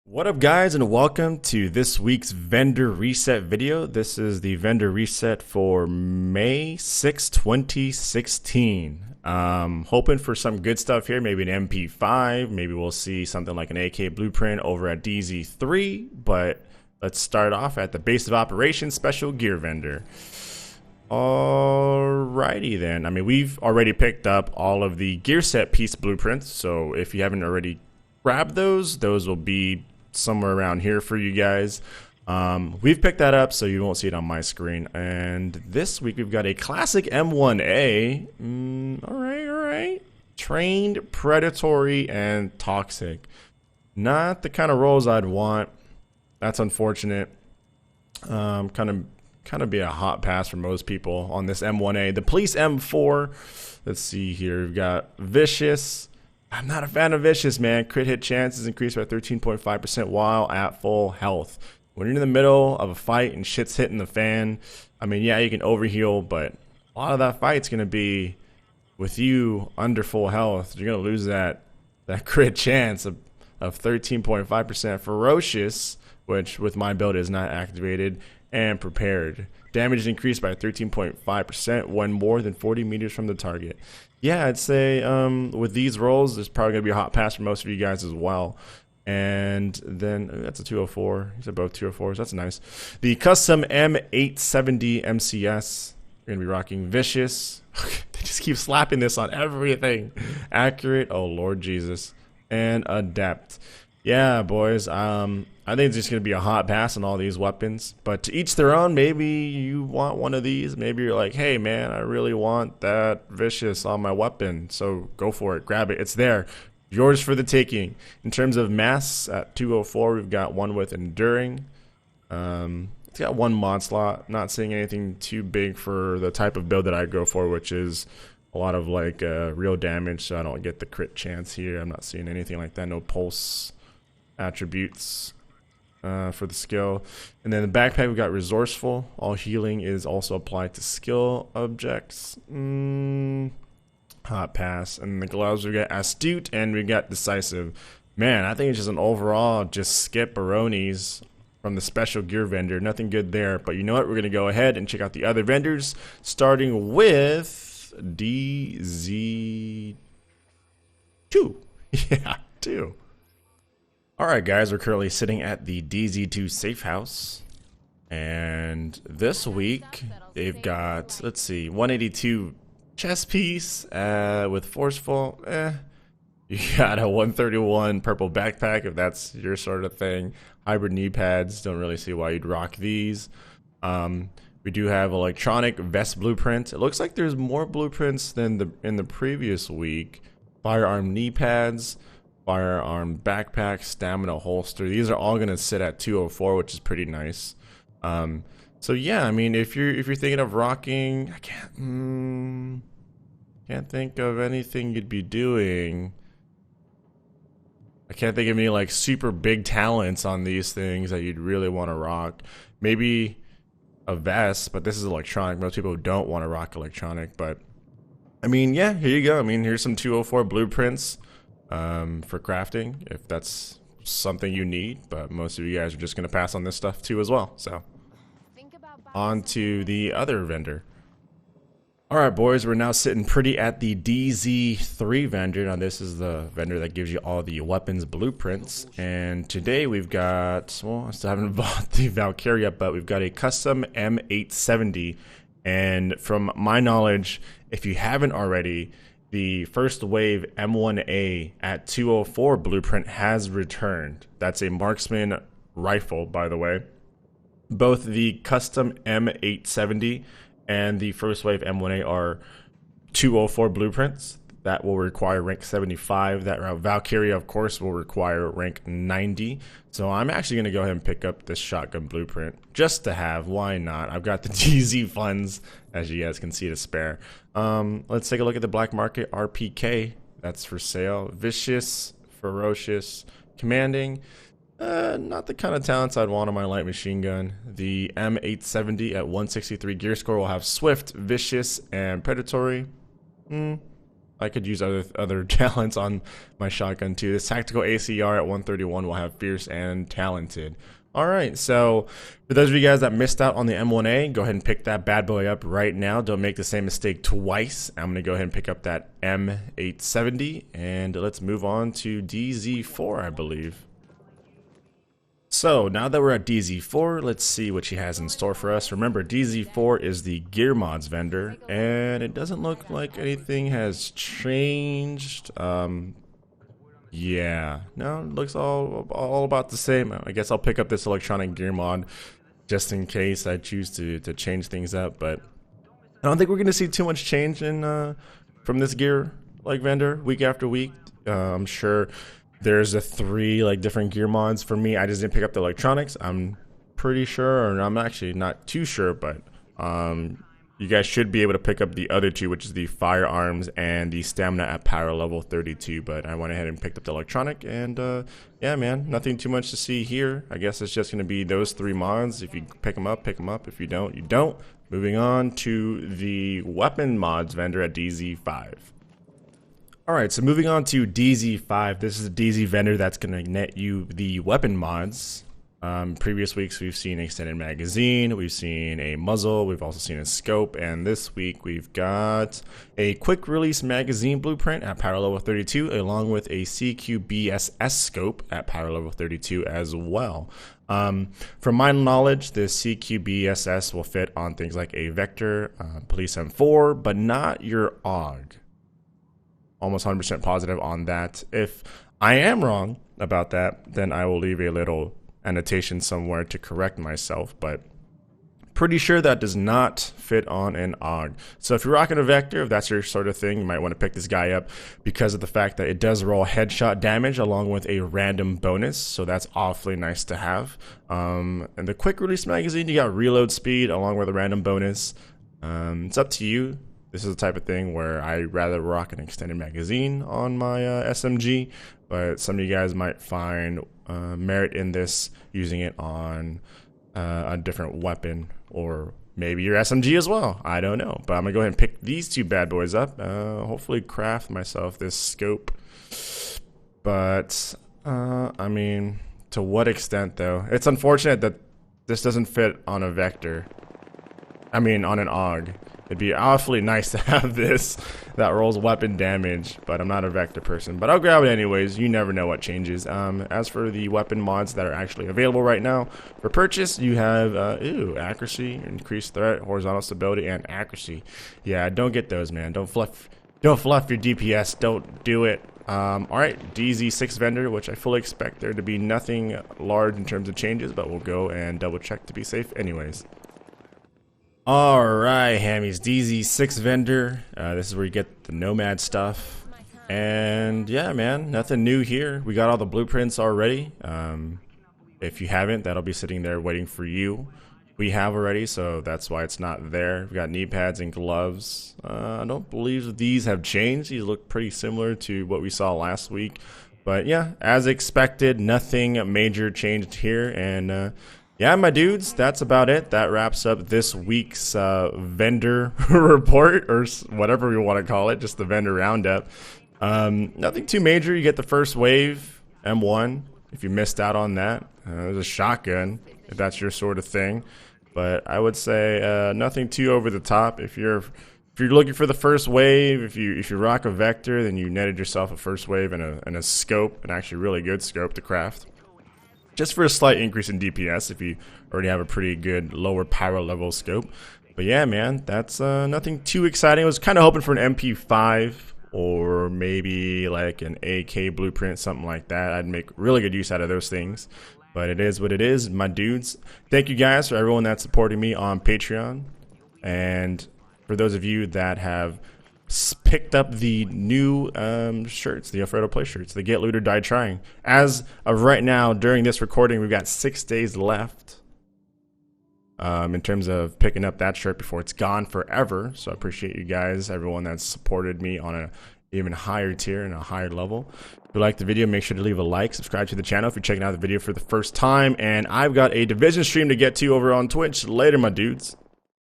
What up guys, and welcome to this week's vendor reset video. This is the vendor reset for May 6, 2016. Hoping for some good stuff here, maybe an MP5, maybe we'll see something like an AK blueprint over at DZ3, but let's start off at the base of operations special gear vendor. Alrighty then. I mean, we've already picked up all of the gear set piece blueprints, so if you haven't already grabbed those will be somewhere around here for you guys. We've picked that up, so you won't see it on my screen. And this week we've got a classic M1A. All right. Trained, predatory, and toxic. Not the kind of roles I'd want. That's unfortunate. Kind of be a hot pass for most people on this M1A. The police M4. Let's see here. We've got vicious. I'm not a fan of vicious, man. Crit hit chances increased by 13.5% while at full health. When you're in the middle of a fight and shit's hitting the fan, I mean, yeah, you can overheal, but a lot of that fight's going to be with you under full health. You're going to lose that crit chance of 13.5%. Ferocious, which with my build is not activated, and prepared. Damage increased by 13.5% when more than 40 meters from the target. Yeah, I'd say with these rolls, there's probably going to be a hot pass for most of you guys as well. And then that's a 204. These are both 204s. That's nice. The custom M870 MCS. You're going to be rocking vicious. They just keep slapping this on everything. Accurate. Oh, Lord Jesus. And adept. Yeah, boys. I think it's just going to be a hot pass on all these weapons. But to each their own. Maybe you want one of these. Maybe you're like, hey, man, I really want that vicious on my weapon. So go for it. Grab it. It's there. Yours for the taking. In terms of mass, at 204, we've got one with enduring. It's got one mod slot. Not seeing anything too big for the type of build that I go for, which is a lot of like real damage. So I don't get the crit chance here. I'm not seeing anything like that. No pulse attributes for the skill. And then the backpack, we've got resourceful. All healing is also applied to skill objects. Hot pass. And the gloves, we got astute and we got decisive. Man, I think it's just an overall just skip baronies from the special gear vendor. Nothing good there. But you know what? We're going to go ahead and check out the other vendors, starting with DZ2. Yeah, 2. Alright guys, we're currently sitting at the DZ2 safe house, and this week they've got, let's see, 182 chest piece with forceful. You got a 131 purple backpack if that's your sort of thing. Hybrid knee pads, don't really see why you'd rock these. We do have electronic vest blueprint. It looks like there's more blueprints than in the previous week. Firearm knee pads. Firearm backpack, stamina holster. These are all gonna sit at 204, which is pretty nice. So yeah, I mean, if you're thinking of rocking, I can't think of anything you'd be doing. I can't think of any like super big talents on these things that you'd really want to rock. Maybe a vest, but this is electronic. Most people don't want to rock electronic, but I mean, yeah, here you go. I mean, here's some 204 blueprints. For crafting, if that's something you need, but most of you guys are just going to pass on this stuff too as well. So on to the other vendor. Alright boys, we're now sitting pretty at the DZ3 vendor. Now this is the vendor that gives you all the weapons blueprints, and today we've got, well, I still haven't bought the Valkyrie yet, but we've got a custom M870, and from my knowledge, if you haven't already, the first wave M1A at 204 blueprint has returned. That's a marksman rifle, by the way. Both the custom M870 and the first wave M1A are 204 blueprints. That will require rank 75. That Valkyrie, of course, will require rank 90. So I'm actually going to go ahead and pick up this shotgun blueprint just to have. Why not? I've got the DZ funds, as you guys can see, to spare. Let's take a look at the black market RPK. That's for sale. Vicious, ferocious, commanding. Not the kind of talents I'd want on my light machine gun. The M870 at 163 gear score will have swift, vicious, and predatory. I could use other talents on my shotgun too. This tactical ACR at 131 will have fierce and talented. All right, so for those of you guys that missed out on the M1A, go ahead and pick that bad boy up right now. Don't make the same mistake twice. I'm going to go ahead and pick up that M870, and let's move on to DZ4, I believe. So now that we're at DZ4, let's see what she has in store for us. Remember, DZ4 is the gear mods vendor, and it doesn't look like anything has changed. Yeah, no, it looks all about the same. I guess I'll pick up this electronic gear mod just in case I choose to change things up. But I don't think we're gonna see too much change in from this gear vendor week after week. I'm sure there's 3 different gear mods for me. I just didn't pick up the electronics. I'm pretty sure, or I'm actually not too sure, but you guys should be able to pick up the other 2, which is the firearms and the stamina at power level 32. But I went ahead and picked up the electronic, and yeah, man, nothing too much to see here. I guess it's just going to be those 3 mods. If you pick them up, pick them up. If you don't, you don't. Moving on to the weapon mods vendor at DZ5. All right, so moving on to DZ5. This is a DZ vendor that's going to net you the weapon mods. Previous weeks we've seen extended magazine, we've seen a muzzle, we've also seen a scope, and this week we've got a quick release magazine blueprint at power level 32, along with a CQBSS scope at power level 32 as well. From my knowledge, the CQBSS will fit on things like a Vector, Police M4, but not your AUG. Almost 100% positive on that. If I am wrong about that, then I will leave a little annotation somewhere to correct myself, but pretty sure that does not fit on an AUG. So if you're rocking a Vector, if that's your sort of thing, you might want to pick this guy up because of the fact that it does roll headshot damage along with a random bonus, so that's awfully nice to have. And the quick release magazine, you got reload speed along with a random bonus. It's up to you. This is the type of thing where I'd rather rock an extended magazine on my SMG, but some of you guys might find merit in this using it on a different weapon, or maybe your SMG as well. I don't know, but I'm gonna go ahead and pick these 2 bad boys up. Hopefully craft myself this scope, but I mean, to what extent though? It's unfortunate that this doesn't fit on a Vector. I mean, on an AUG. It'd be awfully nice to have this that rolls weapon damage, but I'm not a Vector person. But I'll grab it anyways. You never know what changes. As for the weapon mods that are actually available right now for purchase, you have accuracy, increased threat, horizontal stability, and accuracy. Yeah, don't get those, man. Don't fluff your DPS. Don't do it. All right, DZ6 vendor, which I fully expect there to be nothing large in terms of changes, but we'll go and double check to be safe anyways. Alright, Hammies, DZ6 vendor. This is where you get the Nomad stuff. And yeah, man, nothing new here. We got all the blueprints already. If you haven't, that'll be sitting there waiting for you. We have already, so that's why it's not there. We got knee pads and gloves. I don't believe these have changed. These look pretty similar to what we saw last week. But yeah, as expected, nothing major changed here. And yeah, my dudes, that's about it. That wraps up this week's vendor report, or whatever we want to call it, just the vendor roundup. Nothing too major. You get the first wave, M1, if you missed out on that. There's a shotgun, if that's your sort of thing. But I would say nothing too over the top. If you're looking for the first wave, if you rock a Vector, then you netted yourself a first wave and a scope, an actually really good scope to craft. Just for a slight increase in DPS if you already have a pretty good lower power level scope. But yeah, man, that's nothing too exciting. I was kind of hoping for an MP5 or maybe like an AK blueprint, something like that. I'd make really good use out of those things. But it is what it is, my dudes. Thank you guys for everyone that's supporting me on Patreon. And for those of you that have picked up the new shirts, the AlfredoPlays shirts, the Get Loot or Die Trying. As of right now, during this recording, we've got 6 days left in terms of picking up that shirt before it's gone forever. So I appreciate you guys, everyone that's supported me on an even higher tier and a higher level. If you liked the video, make sure to leave a like, subscribe to the channel if you're checking out the video for the first time. And I've got a Division stream to get to over on Twitch. Later, my dudes.